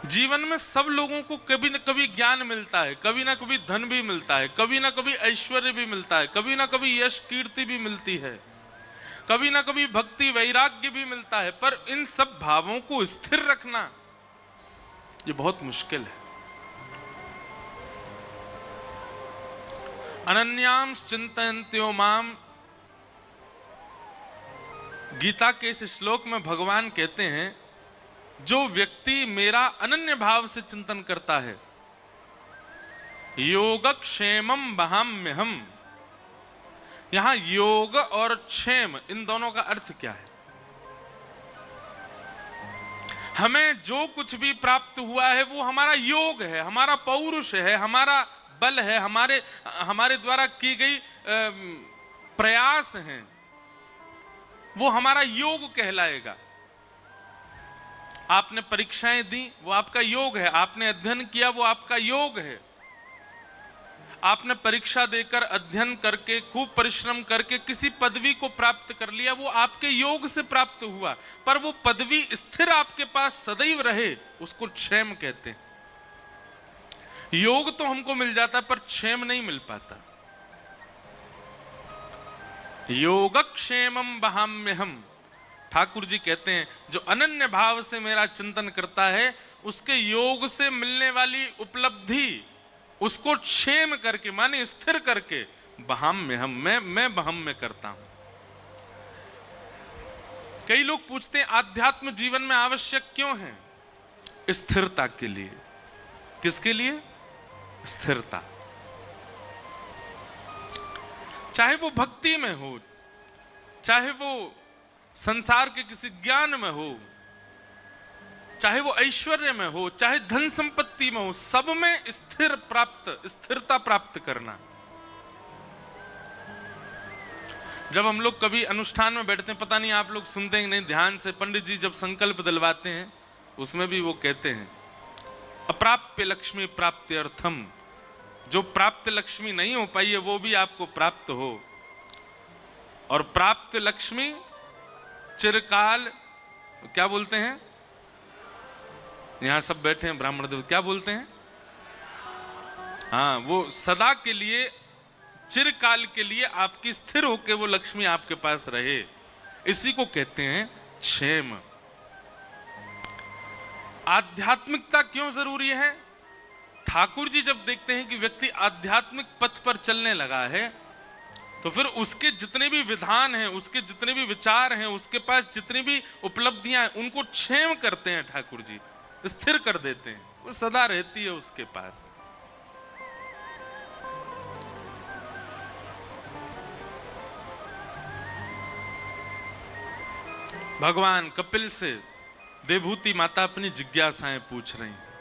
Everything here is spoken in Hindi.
जीवन में सब लोगों को कभी न कभी ज्ञान मिलता है, कभी ना कभी धन भी मिलता है, कभी ना कभी ऐश्वर्य भी मिलता है, कभी ना कभी यश कीर्ति भी मिलती है, कभी ना कभी भक्ति वैराग्य भी मिलता है, पर इन सब भावों को स्थिर रखना ये बहुत मुश्किल है। अनन्याम चिंतयन्त्यो माम, गीता के इस श्लोक में भगवान कहते हैं जो व्यक्ति मेरा अनन्य भाव से चिंतन करता है, योगक्षेमम वहाम्यहम्। यहां योग और क्षेम इन दोनों का अर्थ क्या है? हमें जो कुछ भी प्राप्त हुआ है वो हमारा योग है, हमारा पौरुष है, हमारा बल है, हमारे द्वारा की गई प्रयास हैं, वो हमारा योग कहलाएगा। आपने परीक्षाएं दी, वो आपका योग है। आपने अध्ययन किया, वो आपका योग है। आपने परीक्षा देकर, अध्ययन करके, खूब परिश्रम करके किसी पदवी को प्राप्त कर लिया, वो आपके योग से प्राप्त हुआ। पर वो पदवी स्थिर आपके पास सदैव रहे, उसको क्षेम कहते हैं। योग तो हमको मिल जाता पर क्षेम नहीं मिल पाता। योगक्षेमम वहाम्यहम्। ठाकुर जी कहते हैं जो अनन्य भाव से मेरा चिंतन करता है, उसके योग से मिलने वाली उपलब्धि उसको क्षेम करके, माने स्थिर करके, वहाम्यहम्, मैं वहाम्य करता हूं। कई लोग पूछते हैं आध्यात्म जीवन में आवश्यक क्यों है? स्थिरता के लिए। किसके लिए? स्थिरता। चाहे वो भक्ति में हो, चाहे वो संसार के किसी ज्ञान में हो, चाहे वो ऐश्वर्य में हो, चाहे धन संपत्ति में हो, सब में स्थिरता प्राप्त करना। जब हम लोग कभी अनुष्ठान में बैठते हैं, पता नहीं आप लोग सुनते हैं नहीं ध्यान से, पंडित जी जब संकल्प दिलवाते हैं उसमें भी वो कहते हैं अप्राप्य लक्ष्मी प्राप्त्यर्थम। जो प्राप्त लक्ष्मी नहीं हो पाई है वो भी आपको प्राप्त हो, और प्राप्त लक्ष्मी चिरकाल, क्या बोलते हैं यहां सब बैठे हैं ब्राह्मण देव, क्या बोलते हैं? हाँ, वो सदा के लिए, चिरकाल के लिए आपकी स्थिर होके वो लक्ष्मी आपके पास रहे, इसी को कहते हैं क्षेम। आध्यात्मिकता क्यों जरूरी है? ठाकुर जी जब देखते हैं कि व्यक्ति आध्यात्मिक पथ पर चलने लगा है, तो फिर उसके जितने भी विधान हैं, उसके जितने भी विचार हैं, उसके पास जितनी भी उपलब्धियां हैं, उनको क्षेम करते हैं ठाकुर जी, स्थिर कर देते हैं, वो सदा रहती है उसके पास। भगवान कपिल से देवहूति माता अपनी जिज्ञासाएं पूछ रही हैं।